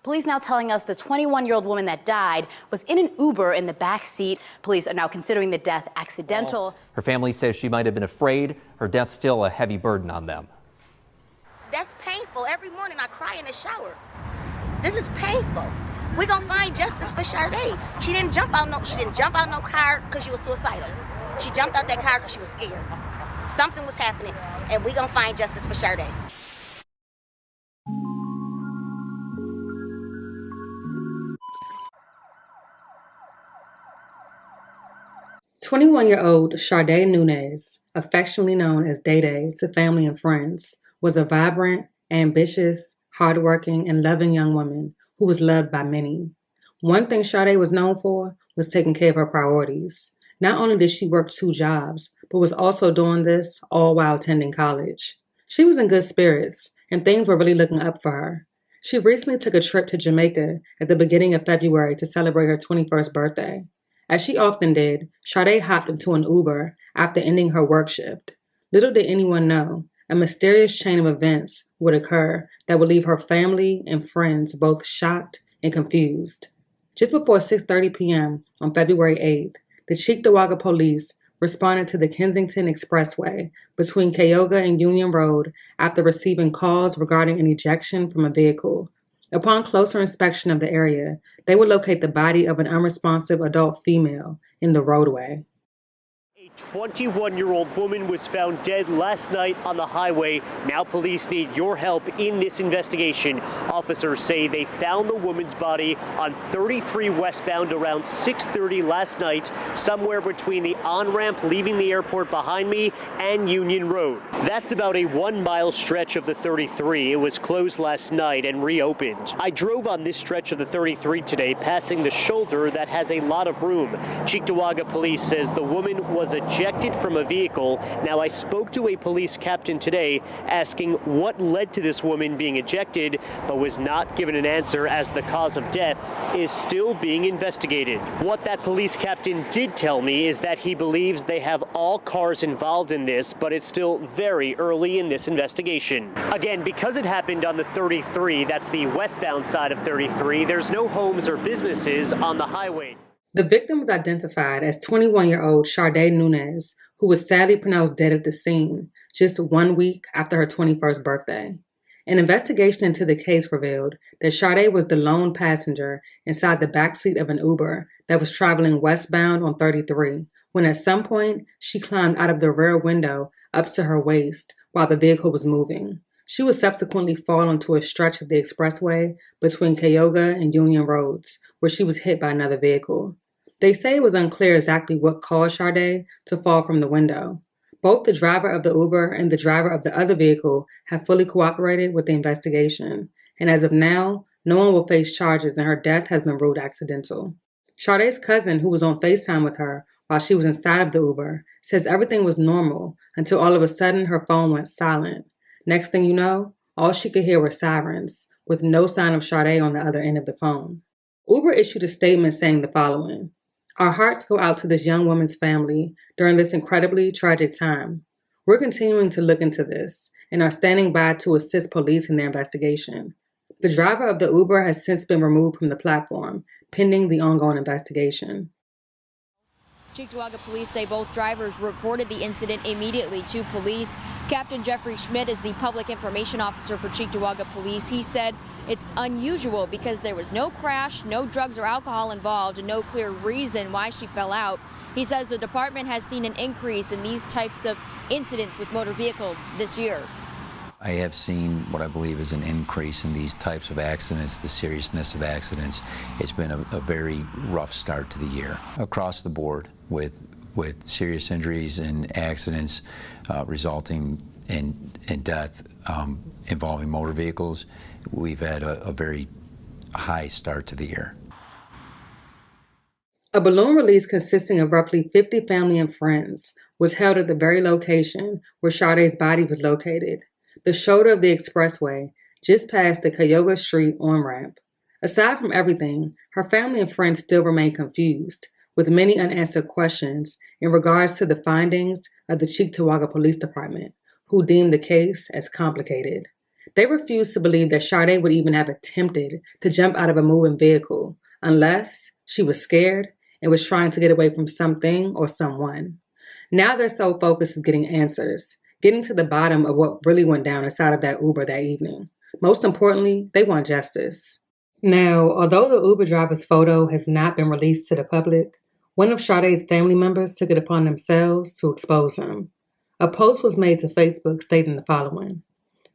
Police now telling us the 21-year-old woman that died was in an Uber in the back seat. Police are now considering the death accidental. Her family says she might have been afraid. Her death's still a heavy burden on them. That's painful. Every morning I cry in the shower. This is painful. We're gonna find justice for Char'Dae. She didn't jump out no car because she was suicidal. She jumped out that car because she was scared. Something was happening, and we're gonna find justice for Char'Dae. "21-year-old Char'Dae Nunes, affectionately known as Bday to family and friends, was a vibrant, ambitious, hardworking, and loving young woman who was loved by many. One thing Char'Dae was known for was taking care of her priorities. Not only did she work 2 jobs, but was also doing this all while attending college. She was in good spirits, and things were really looking up for her. She recently took a trip to Jamaica at the beginning of February to celebrate her 21st birthday. As she often did, Char'Dae hopped into an Uber after ending her work shift. Little did anyone know, a mysterious chain of events would occur that would leave her family and friends both shocked and confused. Just before 6:30 p.m. on February 8th, the Cheektowaga police responded to the Kensington Expressway between Cayuga and Union Road after receiving calls regarding an ejection from a vehicle. Upon closer inspection of the area, they would locate the body of an unresponsive adult female in the roadway. A 21-year-old woman was found dead last night on the highway. Now police need your help in this investigation. Officers say they found the woman's body on 33 westbound around 6:30 last night, somewhere between the on-ramp leaving the airport behind me and Union Road. That's about a 1-mile stretch of the 33. It was closed last night and reopened. I drove on this stretch of the 33 today, passing the shoulder that has a lot of room. Cheektowaga police says the woman was ejected from a vehicle. Now, I spoke to a police captain today asking what led to this woman being ejected, but was not given an answer as the cause of death is still being investigated. What that police captain did tell me is that he believes they have all cars involved in this, but it's still very early in this investigation. Again, because it happened on the 33, that's the westbound side of 33, there's no homes or businesses on the highway. The victim was identified as 21-year-old Char'Dae Nunes, who was sadly pronounced dead at the scene just 1 week after her 21st birthday. An investigation into the case revealed that Char'Dae was the lone passenger inside the backseat of an Uber that was traveling westbound on 33, when at some point she climbed out of the rear window up to her waist while the vehicle was moving. She would subsequently fall onto a stretch of the expressway between Cayuga and Union Roads, where she was hit by another vehicle. They say it was unclear exactly what caused Char'Dae to fall from the window. Both the driver of the Uber and the driver of the other vehicle have fully cooperated with the investigation, and as of now, no one will face charges and her death has been ruled accidental. Char'Dae's cousin, who was on FaceTime with her while she was inside of the Uber, says everything was normal until all of a sudden her phone went silent. Next thing you know, all she could hear were sirens, with no sign of Char'Dae on the other end of the phone. Uber issued a statement saying the following: "Our hearts go out to this young woman's family during this incredibly tragic time. We're continuing to look into this and are standing by to assist police in their investigation. The driver of the Uber has since been removed from the platform, pending the ongoing investigation." Cheektowaga police say both drivers reported the incident immediately to police. Captain Jeffrey Schmidt is the public information officer for Cheektowaga police. He said it's unusual because there was no crash, no drugs or alcohol involved, and no clear reason why she fell out. He says the department has seen an increase in these types of incidents with motor vehicles this year. I have seen what I believe is an increase in these types of accidents, the seriousness of accidents. It's been a very rough start to the year across the board with serious injuries and accidents resulting in death involving motor vehicles. We've had a very high start to the year. A balloon release consisting of roughly 50 family and friends was held at the very location where Char'Dae's body was located, the shoulder of the expressway, just past the Cayuga Street on-ramp. Aside from everything, her family and friends still remain confused, with many unanswered questions in regards to the findings of the Cheektowaga Police Department, who deemed the case as complicated. They refused to believe that Char'Dae would even have attempted to jump out of a moving vehicle unless she was scared and was trying to get away from something or someone. Now their sole focus is getting answers, getting to the bottom of what really went down inside of that Uber that evening. Most importantly, they want justice. Now, although the Uber driver's photo has not been released to the public, one of Char'Dae's family members took it upon themselves to expose him. A post was made to Facebook stating the following: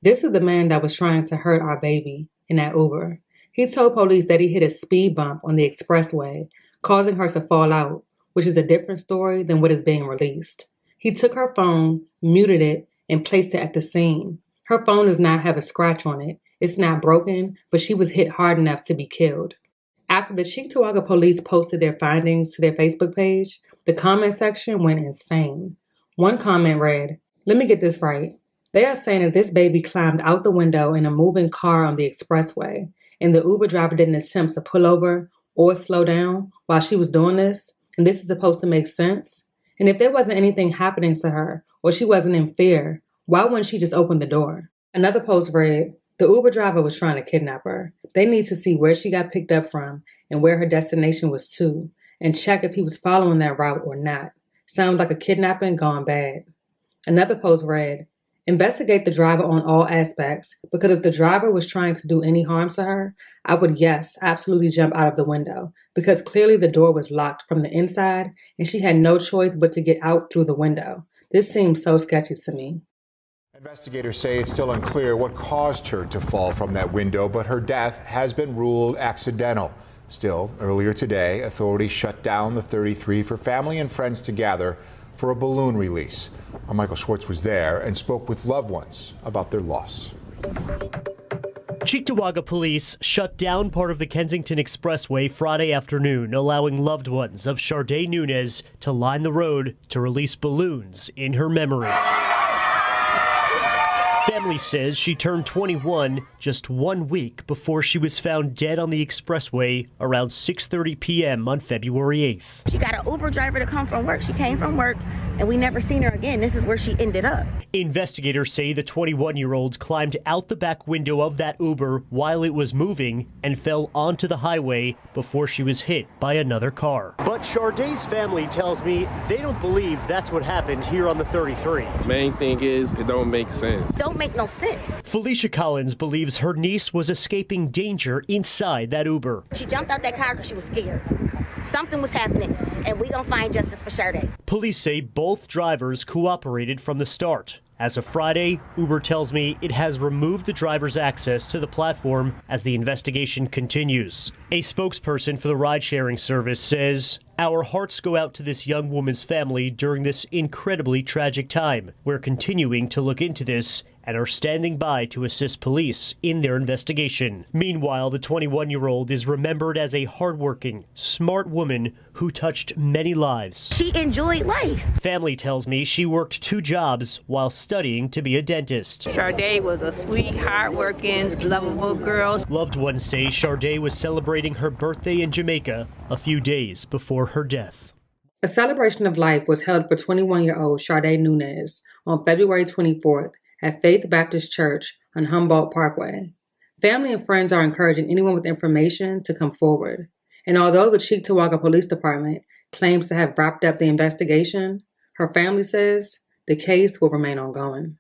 "This is the man that was trying to hurt our baby in that Uber. He told police that he hit a speed bump on the expressway, causing her to fall out, which is a different story than what is being released. He took her phone, muted it, and placed it at the scene. Her phone does not have a scratch on it. It's not broken, but she was hit hard enough to be killed." After the Cheektowaga police posted their findings to their Facebook page, the comment section went insane. One comment read, "Let me get this right. They are saying that this baby climbed out the window in a moving car on the expressway, and the Uber driver didn't attempt to pull over or slow down while she was doing this, and this is supposed to make sense? And if there wasn't anything happening to her, or she wasn't in fear, why wouldn't she just open the door?" Another post read, "The Uber driver was trying to kidnap her. They need to see where she got picked up from and where her destination was to, and check if he was following that route or not. Sounds like a kidnapping gone bad." Another post read, "Investigate the driver on all aspects, because if the driver was trying to do any harm to her, I would, yes, absolutely jump out of the window, because clearly the door was locked from the inside and she had no choice but to get out through the window. This seems so sketchy to me." Investigators say it's still unclear what caused her to fall from that window, but her death has been ruled accidental. Still, earlier today, authorities shut down the 33 for family and friends to gather for a balloon release. Our Michael Schwartz was there and spoke with loved ones about their loss. Cheektowaga police shut down part of the Kensington Expressway Friday afternoon, allowing loved ones of Char'Dae Nunes to line the road to release balloons in her memory. Family says she turned 21 just 1 week before she was found dead on the expressway around 6:30 p.m. on February 8th. She got an Uber driver to come from work. She came from work, and we never seen her again. This is where she ended up. Investigators say the 21-year-old climbed out the back window of that Uber while it was moving and fell onto the highway before she was hit by another car. But Char'Dae's family tells me they don't believe that's what happened here on the 33. Main thing is it don't make sense. Don't make no sense. Felicia Collins believes her niece was escaping danger inside that Uber. She jumped out that car because she was scared. Something was happening, and we gonna find justice for Char'Dae. Police say both drivers cooperated from the start. As of Friday, Uber tells me it has removed the driver's access to the platform as the investigation continues. A spokesperson for the ride-sharing service says, "Our hearts go out to this young woman's family during this incredibly tragic time. We're continuing to look into this and are standing by to assist police in their investigation." Meanwhile, the 21-year-old is remembered as a hardworking, smart woman who touched many lives. She enjoyed life. Family tells me she worked 2 jobs while studying to be a dentist. Char'Dae was a sweet, hardworking, lovable girl. Loved ones say Char'Dae was celebrating her birthday in Jamaica a few days before her death. A celebration of life was held for 21-year-old Char'Dae Nunes on February 24th at Faith Baptist Church on Humboldt Parkway. Family and friends are encouraging anyone with information to come forward. And although the Cheektowaga Police Department claims to have wrapped up the investigation, her family says the case will remain ongoing.